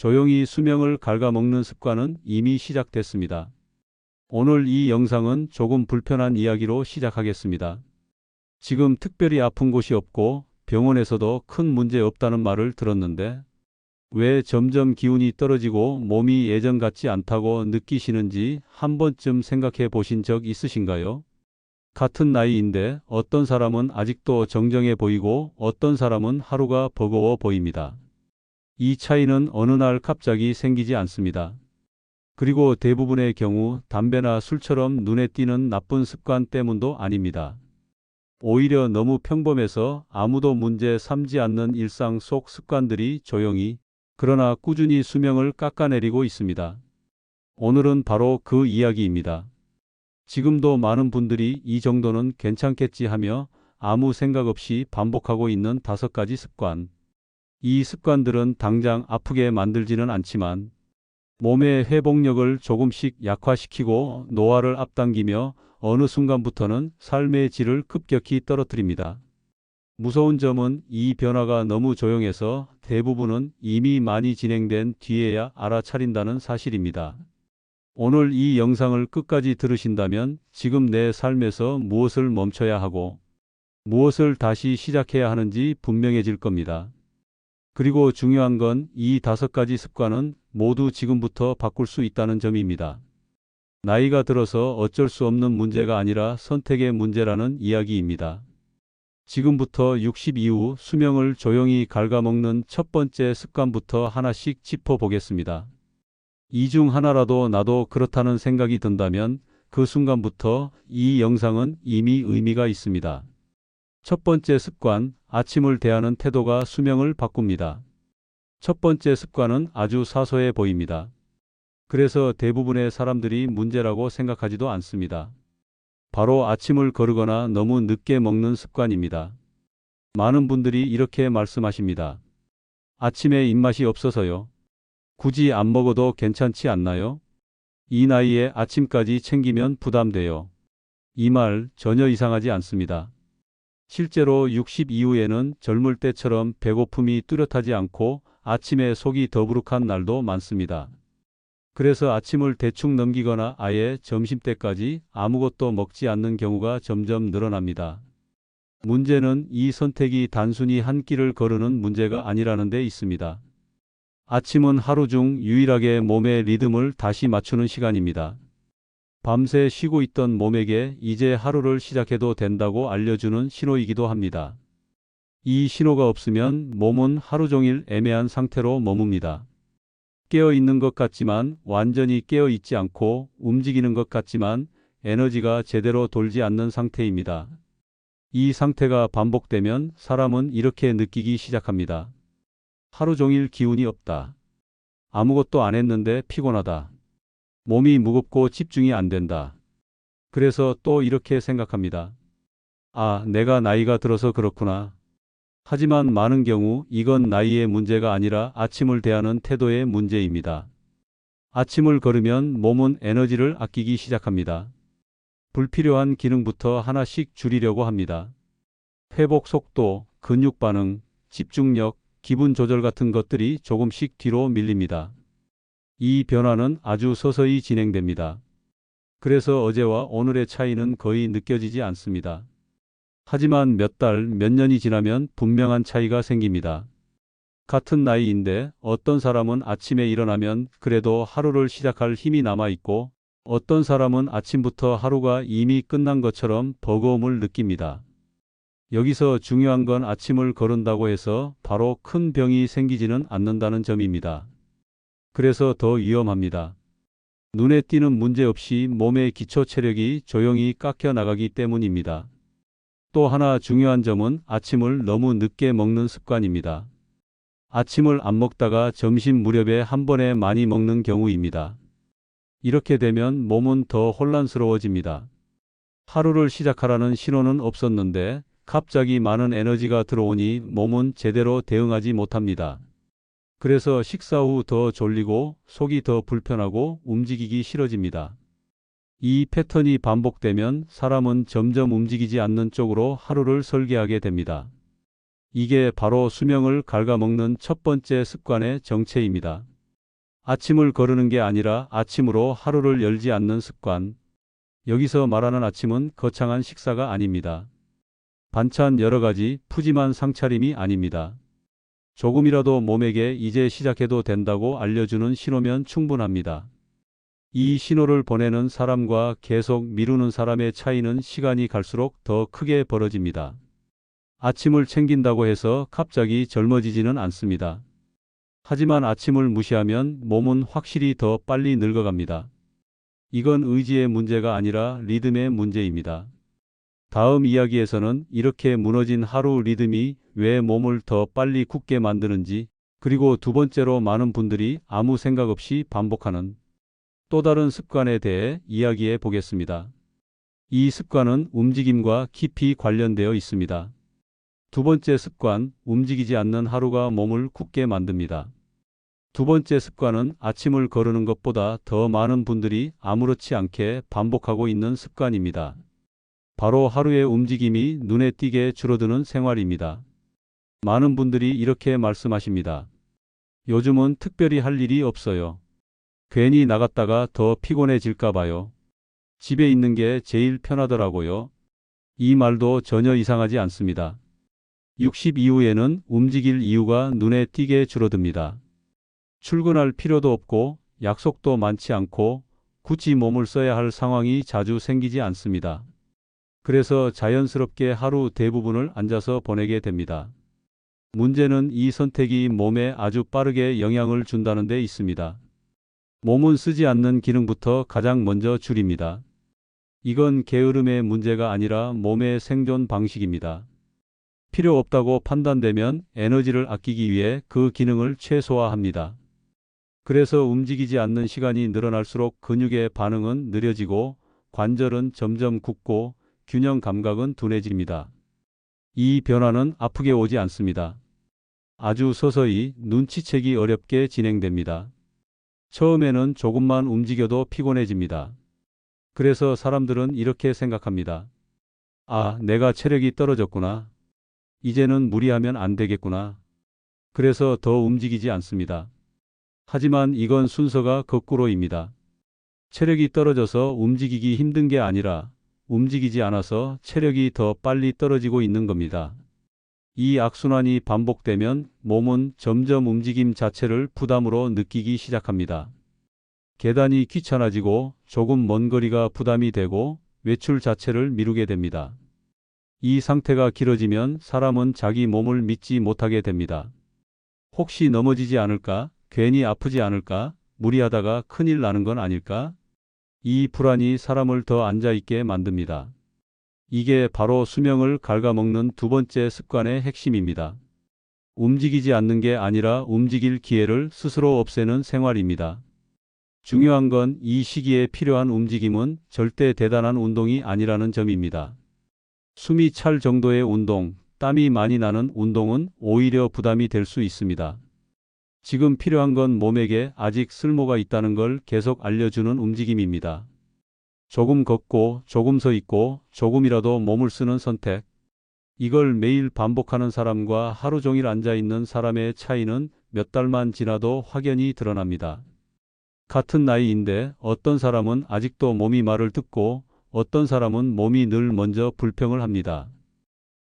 조용히 수명을 갉아먹는 습관은 이미 시작됐습니다. 오늘 이 영상은 조금 불편한 이야기로 시작하겠습니다. 지금 특별히 아픈 곳이 없고 병원에서도 큰 문제 없다는 말을 들었는데 왜 점점 기운이 떨어지고 몸이 예전 같지 않다고 느끼시는지 한 번쯤 생각해 보신 적 있으신가요? 같은 나이인데 어떤 사람은 아직도 정정해 보이고 어떤 사람은 하루가 버거워 보입니다. 이 차이는 어느 날 갑자기 생기지 않습니다. 그리고 대부분의 경우 담배나 술처럼 눈에 띄는 나쁜 습관 때문도 아닙니다. 오히려 너무 평범해서 아무도 문제 삼지 않는 일상 속 습관들이 조용히 그러나 꾸준히 수명을 깎아내리고 있습니다. 오늘은 바로 그 이야기입니다. 지금도 많은 분들이 이 정도는 괜찮겠지 하며 아무 생각 없이 반복하고 있는 5가지 습관. 이 습관들은 당장 아프게 만들지는 않지만 몸의 회복력을 조금씩 약화시키고 노화를 앞당기며 어느 순간부터는 삶의 질을 급격히 떨어뜨립니다. 무서운 점은 이 변화가 너무 조용해서 대부분은 이미 많이 진행된 뒤에야 알아차린다는 사실입니다. 오늘 이 영상을 끝까지 들으신다면 지금 내 삶에서 무엇을 멈춰야 하고 무엇을 다시 시작해야 하는지 분명해질 겁니다. 그리고 중요한 건 이 5가지 습관은 모두 지금부터 바꿀 수 있다는 점입니다. 나이가 들어서 어쩔 수 없는 문제가 아니라 선택의 문제라는 이야기입니다. 지금부터 60 이후 수명을 조용히 갉아먹는 첫 번째 습관부터 하나씩 짚어보겠습니다. 이 중 하나라도 나도 그렇다는 생각이 든다면 그 순간부터 이 영상은 이미 의미가 있습니다. 첫 번째 습관, 아침을 대하는 태도가 수명을 바꿉니다. 첫 번째 습관은 아주 사소해 보입니다. 그래서 대부분의 사람들이 문제라고 생각하지도 않습니다. 바로 아침을 거르거나 너무 늦게 먹는 습관입니다. 많은 분들이 이렇게 말씀하십니다. 아침에 입맛이 없어서요. 굳이 안 먹어도 괜찮지 않나요? 이 나이에 아침까지 챙기면 부담돼요. 이 말 전혀 이상하지 않습니다. 실제로 60 이후에는 젊을 때처럼 배고픔이 뚜렷하지 않고 아침에 속이 더부룩한 날도 많습니다. 그래서 아침을 대충 넘기거나 아예 점심때까지 아무것도 먹지 않는 경우가 점점 늘어납니다. 문제는 이 선택이 단순히 한 끼를 거르는 문제가 아니라는 데 있습니다. 아침은 하루 중 유일하게 몸의 리듬을 다시 맞추는 시간입니다. 밤새 쉬고 있던 몸에게 이제 하루를 시작해도 된다고 알려주는 신호이기도 합니다. 이 신호가 없으면 몸은 하루 종일 애매한 상태로 머뭅니다. 깨어 있는 것 같지만 완전히 깨어 있지 않고 움직이는 것 같지만 에너지가 제대로 돌지 않는 상태입니다. 이 상태가 반복되면 사람은 이렇게 느끼기 시작합니다. 하루 종일 기운이 없다. 아무것도 안 했는데 피곤하다. 몸이 무겁고 집중이 안 된다. 그래서 또 이렇게 생각합니다. 아, 내가 나이가 들어서 그렇구나. 하지만 많은 경우 이건 나이의 문제가 아니라 아침을 대하는 태도의 문제입니다. 아침을 거르면 몸은 에너지를 아끼기 시작합니다. 불필요한 기능부터 하나씩 줄이려고 합니다. 회복 속도, 근육 반응, 집중력, 기분 조절 같은 것들이 조금씩 뒤로 밀립니다. 이 변화는 아주 서서히 진행됩니다. 그래서 어제와 오늘의 차이는 거의 느껴지지 않습니다. 하지만 몇 달, 몇 년이 지나면 분명한 차이가 생깁니다. 같은 나이인데 어떤 사람은 아침에 일어나면 그래도 하루를 시작할 힘이 남아있고 어떤 사람은 아침부터 하루가 이미 끝난 것처럼 버거움을 느낍니다. 여기서 중요한 건 아침을 거른다고 해서 바로 큰 병이 생기지는 않는다는 점입니다. 그래서 더 위험합니다. 눈에 띄는 문제 없이 몸의 기초 체력이 조용히 깎여 나가기 때문입니다. 또 하나 중요한 점은 아침을 너무 늦게 먹는 습관입니다. 아침을 안 먹다가 점심 무렵에 한 번에 많이 먹는 경우입니다. 이렇게 되면 몸은 더 혼란스러워집니다. 하루를 시작하라는 신호는 없었는데 갑자기 많은 에너지가 들어오니 몸은 제대로 대응하지 못합니다. 그래서 식사 후 더 졸리고 속이 더 불편하고 움직이기 싫어집니다. 이 패턴이 반복되면 사람은 점점 움직이지 않는 쪽으로 하루를 설계하게 됩니다. 이게 바로 수명을 갉아먹는 첫 번째 습관의 정체입니다. 아침을 거르는 게 아니라 아침으로 하루를 열지 않는 습관. 여기서 말하는 아침은 거창한 식사가 아닙니다. 반찬 여러 가지, 푸짐한 상차림이 아닙니다. 조금이라도 몸에게 이제 시작해도 된다고 알려주는 신호면 충분합니다. 이 신호를 보내는 사람과 계속 미루는 사람의 차이는 시간이 갈수록 더 크게 벌어집니다. 아침을 챙긴다고 해서 갑자기 젊어지지는 않습니다. 하지만 아침을 무시하면 몸은 확실히 더 빨리 늙어갑니다. 이건 의지의 문제가 아니라 리듬의 문제입니다. 다음 이야기에서는 이렇게 무너진 하루 리듬이 왜 몸을 더 빨리 굳게 만드는지, 그리고 두 번째로 많은 분들이 아무 생각 없이 반복하는 또 다른 습관에 대해 이야기해 보겠습니다. 이 습관은 움직임과 깊이 관련되어 있습니다. 두 번째 습관, 움직이지 않는 하루가 몸을 굳게 만듭니다. 두 번째 습관은 아침을 거르는 것보다 더 많은 분들이 아무렇지 않게 반복하고 있는 습관입니다. 바로 하루의 움직임이 눈에 띄게 줄어드는 생활입니다. 많은 분들이 이렇게 말씀하십니다. 요즘은 특별히 할 일이 없어요. 괜히 나갔다가 더 피곤해질까 봐요. 집에 있는 게 제일 편하더라고요. 이 말도 전혀 이상하지 않습니다. 60 이후에는 움직일 이유가 눈에 띄게 줄어듭니다. 출근할 필요도 없고 약속도 많지 않고 굳이 몸을 써야 할 상황이 자주 생기지 않습니다. 그래서 자연스럽게 하루 대부분을 앉아서 보내게 됩니다. 문제는 이 선택이 몸에 아주 빠르게 영향을 준다는 데 있습니다. 몸은 쓰지 않는 기능부터 가장 먼저 줄입니다. 이건 게으름의 문제가 아니라 몸의 생존 방식입니다. 필요 없다고 판단되면 에너지를 아끼기 위해 그 기능을 최소화합니다. 그래서 움직이지 않는 시간이 늘어날수록 근육의 반응은 느려지고 관절은 점점 굳고 균형 감각은 둔해집니다. 이 변화는 아프게 오지 않습니다. 아주 서서히 눈치채기 어렵게 진행됩니다. 처음에는 조금만 움직여도 피곤해집니다. 그래서 사람들은 이렇게 생각합니다. 아, 내가 체력이 떨어졌구나. 이제는 무리하면 안 되겠구나. 그래서 더 움직이지 않습니다. 하지만 이건 순서가 거꾸로입니다. 체력이 떨어져서 움직이기 힘든 게 아니라 움직이지 않아서 체력이 더 빨리 떨어지고 있는 겁니다. 이 악순환이 반복되면 몸은 점점 움직임 자체를 부담으로 느끼기 시작합니다. 계단이 귀찮아지고 조금 먼 거리가 부담이 되고 외출 자체를 미루게 됩니다. 이 상태가 길어지면 사람은 자기 몸을 믿지 못하게 됩니다. 혹시 넘어지지 않을까? 괜히 아프지 않을까? 무리하다가 큰일 나는 건 아닐까? 이 불안이 사람을 더 앉아있게 만듭니다. 이게 바로 수명을 갉아먹는 두 번째 습관의 핵심입니다. 움직이지 않는 게 아니라 움직일 기회를 스스로 없애는 생활입니다. 중요한 건 이 시기에 필요한 움직임은 절대 대단한 운동이 아니라는 점입니다. 숨이 찰 정도의 운동, 땀이 많이 나는 운동은 오히려 부담이 될 수 있습니다. 지금 필요한 건 몸에게 아직 쓸모가 있다는 걸 계속 알려주는 움직임입니다. 조금 걷고 조금 서 있고 조금이라도 몸을 쓰는 선택. 이걸 매일 반복하는 사람과 하루 종일 앉아 있는 사람의 차이는 몇 달만 지나도 확연히 드러납니다. 같은 나이인데 어떤 사람은 아직도 몸이 말을 듣고 어떤 사람은 몸이 늘 먼저 불평을 합니다.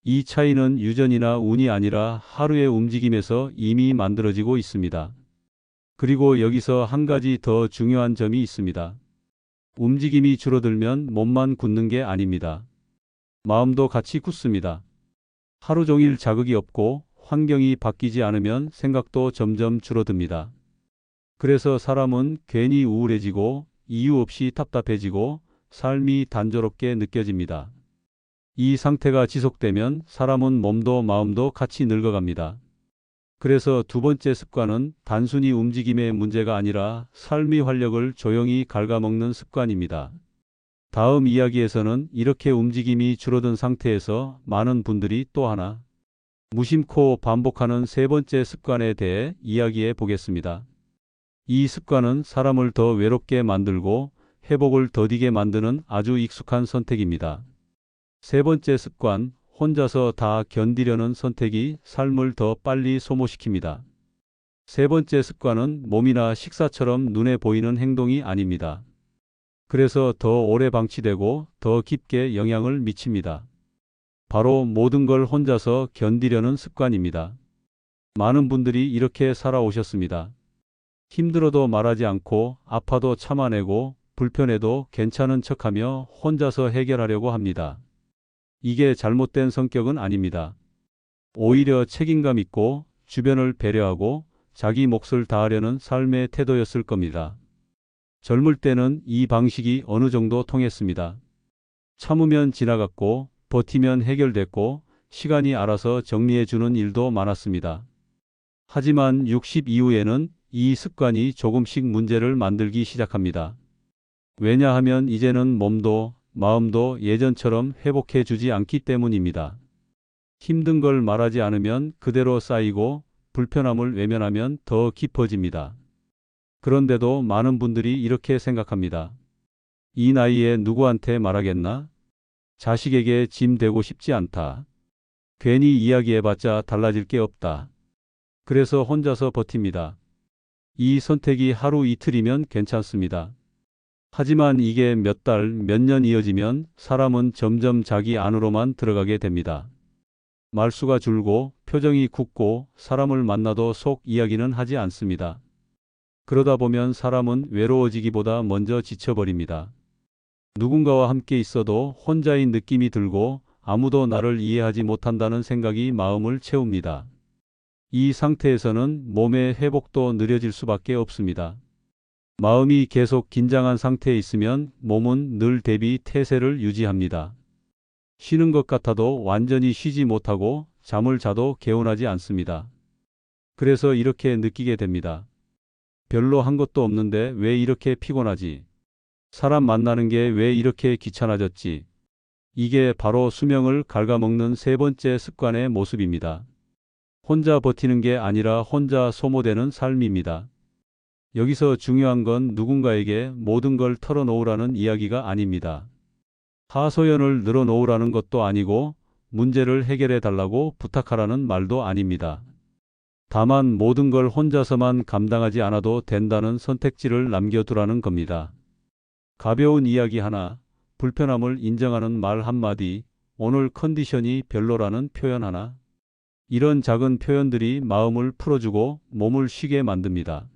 이 차이는 유전이나 운이 아니라 하루의 움직임에서 이미 만들어지고 있습니다. 그리고 여기서 한 가지 더 중요한 점이 있습니다. 움직임이 줄어들면 몸만 굳는 게 아닙니다. 마음도 같이 굳습니다. 하루 종일 자극이 없고 환경이 바뀌지 않으면 생각도 점점 줄어듭니다. 그래서 사람은 괜히 우울해지고 이유 없이 답답해지고 삶이 단조롭게 느껴집니다. 이 상태가 지속되면 사람은 몸도 마음도 같이 늙어갑니다. 그래서 두 번째 습관은 단순히 움직임의 문제가 아니라 삶의 활력을 조용히 갉아먹는 습관입니다. 다음 이야기에서는 이렇게 움직임이 줄어든 상태에서 많은 분들이 또 하나 무심코 반복하는 세 번째 습관에 대해 이야기해 보겠습니다. 이 습관은 사람을 더 외롭게 만들고 회복을 더디게 만드는 아주 익숙한 선택입니다. 세 번째 습관, 혼자서 다 견디려는 선택이 삶을 더 빨리 소모시킵니다. 세 번째 습관은 몸이나 식사처럼 눈에 보이는 행동이 아닙니다. 그래서 더 오래 방치되고 더 깊게 영향을 미칩니다. 바로 모든 걸 혼자서 견디려는 습관입니다. 많은 분들이 이렇게 살아오셨습니다. 힘들어도 말하지 않고 아파도 참아내고 불편해도 괜찮은 척하며 혼자서 해결하려고 합니다. 이게 잘못된 성격은 아닙니다. 오히려 책임감 있고 주변을 배려하고 자기 몫을 다하려는 삶의 태도였을 겁니다. 젊을 때는 이 방식이 어느 정도 통했습니다. 참으면 지나갔고 버티면 해결됐고 시간이 알아서 정리해주는 일도 많았습니다. 하지만 60 이후에는 이 습관이 조금씩 문제를 만들기 시작합니다. 왜냐하면 이제는 몸도 마음도 예전처럼 회복해 주지 않기 때문입니다. 힘든 걸 말하지 않으면 그대로 쌓이고 불편함을 외면하면 더 깊어집니다. 그런데도 많은 분들이 이렇게 생각합니다. 이 나이에 누구한테 말하겠나? 자식에게 짐 되고 싶지 않다. 괜히 이야기해봤자 달라질 게 없다. 그래서 혼자서 버팁니다. 이 선택이 하루 이틀이면 괜찮습니다. 하지만 이게 몇 달, 몇 년 이어지면 사람은 점점 자기 안으로만 들어가게 됩니다. 말수가 줄고 표정이 굳고 사람을 만나도 속 이야기는 하지 않습니다. 그러다 보면 사람은 외로워지기보다 먼저 지쳐버립니다. 누군가와 함께 있어도 혼자인 느낌이 들고 아무도 나를 이해하지 못한다는 생각이 마음을 채웁니다. 이 상태에서는 몸의 회복도 느려질 수밖에 없습니다. 마음이 계속 긴장한 상태에 있으면 몸은 늘 대비 태세를 유지합니다. 쉬는 것 같아도 완전히 쉬지 못하고 잠을 자도 개운하지 않습니다. 그래서 이렇게 느끼게 됩니다. 별로 한 것도 없는데 왜 이렇게 피곤하지? 사람 만나는 게 왜 이렇게 귀찮아졌지? 이게 바로 수명을 갉아먹는 세 번째 습관의 모습입니다. 혼자 버티는 게 아니라 혼자 소모되는 삶입니다. 여기서 중요한 건 누군가에게 모든 걸 털어놓으라는 이야기가 아닙니다. 하소연을 늘어놓으라는 것도 아니고 문제를 해결해 달라고 부탁하라는 말도 아닙니다. 다만 모든 걸 혼자서만 감당하지 않아도 된다는 선택지를 남겨두라는 겁니다. 가벼운 이야기 하나, 불편함을 인정하는 말 한마디, 오늘 컨디션이 별로라는 표현 하나. 이런 작은 표현들이 마음을 풀어주고 몸을 쉬게 만듭니다.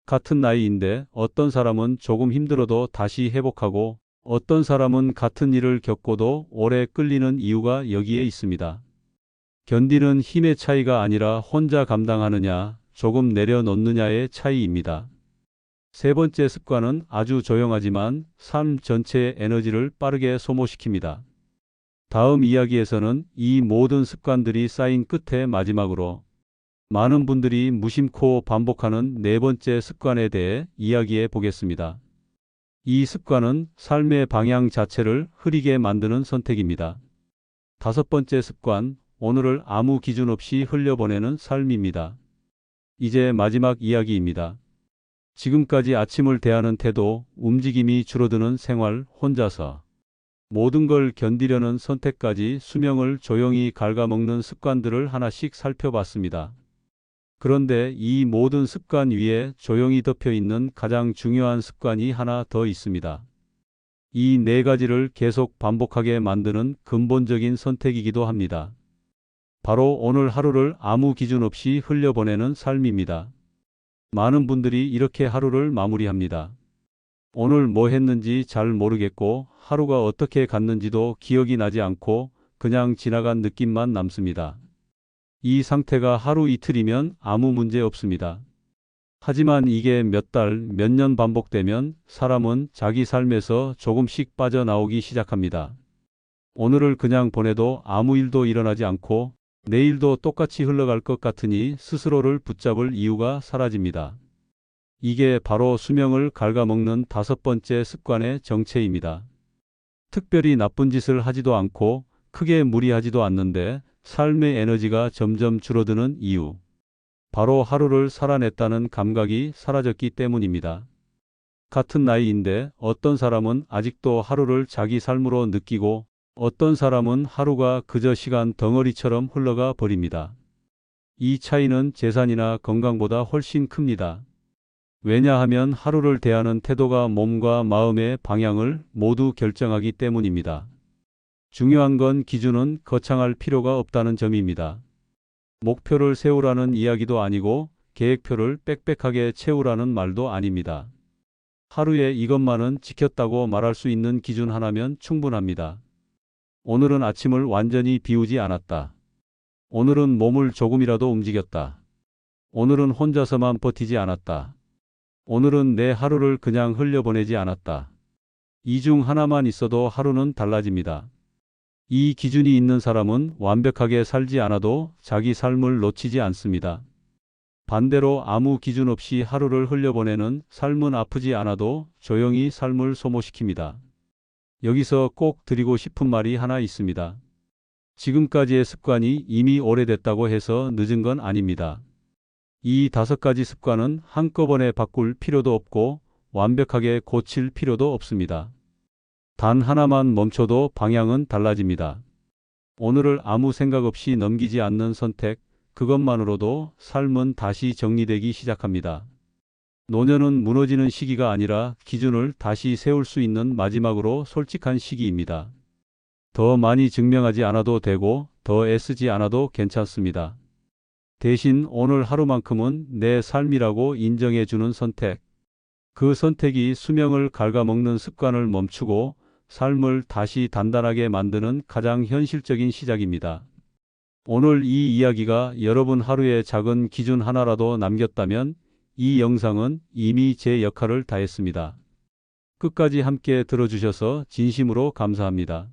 같은 나이인데 어떤 사람은 조금 힘들어도 다시 회복하고 어떤 사람은 같은 일을 겪고도 오래 끌리는 이유가 여기에 있습니다. 견디는 힘의 차이가 아니라 혼자 감당하느냐, 조금 내려놓느냐의 차이입니다. 세 번째 습관은 아주 조용하지만 삶 전체의 에너지를 빠르게 소모시킵니다. 다음 이야기에서는 이 모든 습관들이 쌓인 끝에 마지막으로 많은 분들이 무심코 반복하는 네 번째 습관에 대해 이야기해 보겠습니다. 이 습관은 삶의 방향 자체를 흐리게 만드는 선택입니다. 다섯 번째 습관, 오늘을 아무 기준 없이 흘려보내는 삶입니다. 이제 마지막 이야기입니다. 지금까지 아침을 대하는 태도, 움직임이 줄어드는 생활, 혼자서 모든 걸 견디려는 선택까지 수명을 조용히 갉아먹는 습관들을 하나씩 살펴봤습니다. 그런데 이 모든 습관 위에 조용히 덮여 있는 가장 중요한 습관이 하나 더 있습니다. 이 네 가지를 계속 반복하게 만드는 근본적인 선택이기도 합니다. 바로 오늘 하루를 아무 기준 없이 흘려보내는 삶입니다. 많은 분들이 이렇게 하루를 마무리합니다. 오늘 뭐 했는지 잘 모르겠고 하루가 어떻게 갔는지도 기억이 나지 않고 그냥 지나간 느낌만 남습니다. 이 상태가 하루 이틀이면 아무 문제 없습니다. 하지만 이게 몇 달, 몇 년 반복되면 사람은 자기 삶에서 조금씩 빠져나오기 시작합니다. 오늘을 그냥 보내도 아무 일도 일어나지 않고 내일도 똑같이 흘러갈 것 같으니 스스로를 붙잡을 이유가 사라집니다. 이게 바로 수명을 갉아먹는 다섯 번째 습관의 정체입니다. 특별히 나쁜 짓을 하지도 않고 크게 무리하지도 않는데 삶의 에너지가 점점 줄어드는 이유. 바로 하루를 살아냈다는 감각이 사라졌기 때문입니다. 같은 나이인데 어떤 사람은 아직도 하루를 자기 삶으로 느끼고 어떤 사람은 하루가 그저 시간 덩어리처럼 흘러가 버립니다. 이 차이는 재산이나 건강보다 훨씬 큽니다. 왜냐하면 하루를 대하는 태도가 몸과 마음의 방향을 모두 결정하기 때문입니다. 중요한 건 기준은 거창할 필요가 없다는 점입니다. 목표를 세우라는 이야기도 아니고 계획표를 빽빽하게 채우라는 말도 아닙니다. 하루에 이것만은 지켰다고 말할 수 있는 기준 하나면 충분합니다. 오늘은 아침을 완전히 비우지 않았다. 오늘은 몸을 조금이라도 움직였다. 오늘은 혼자서만 버티지 않았다. 오늘은 내 하루를 그냥 흘려보내지 않았다. 이 중 하나만 있어도 하루는 달라집니다. 이 기준이 있는 사람은 완벽하게 살지 않아도 자기 삶을 놓치지 않습니다. 반대로 아무 기준 없이 하루를 흘려보내는 삶은 아프지 않아도 조용히 삶을 소모시킵니다. 여기서 꼭 드리고 싶은 말이 하나 있습니다. 지금까지의 습관이 이미 오래됐다고 해서 늦은 건 아닙니다. 이 5가지 습관은 한꺼번에 바꿀 필요도 없고 완벽하게 고칠 필요도 없습니다. 단 하나만 멈춰도 방향은 달라집니다. 오늘을 아무 생각 없이 넘기지 않는 선택, 그것만으로도 삶은 다시 정리되기 시작합니다. 노년은 무너지는 시기가 아니라 기준을 다시 세울 수 있는 마지막으로 솔직한 시기입니다. 더 많이 증명하지 않아도 되고 더 애쓰지 않아도 괜찮습니다. 대신 오늘 하루만큼은 내 삶이라고 인정해주는 선택. 그 선택이 수명을 갉아먹는 습관을 멈추고 삶을 다시 단단하게 만드는 가장 현실적인 시작입니다. 오늘 이 이야기가 여러분 하루의 작은 기준 하나라도 남겼다면 이 영상은 이미 제 역할을 다했습니다. 끝까지 함께 들어주셔서 진심으로 감사합니다.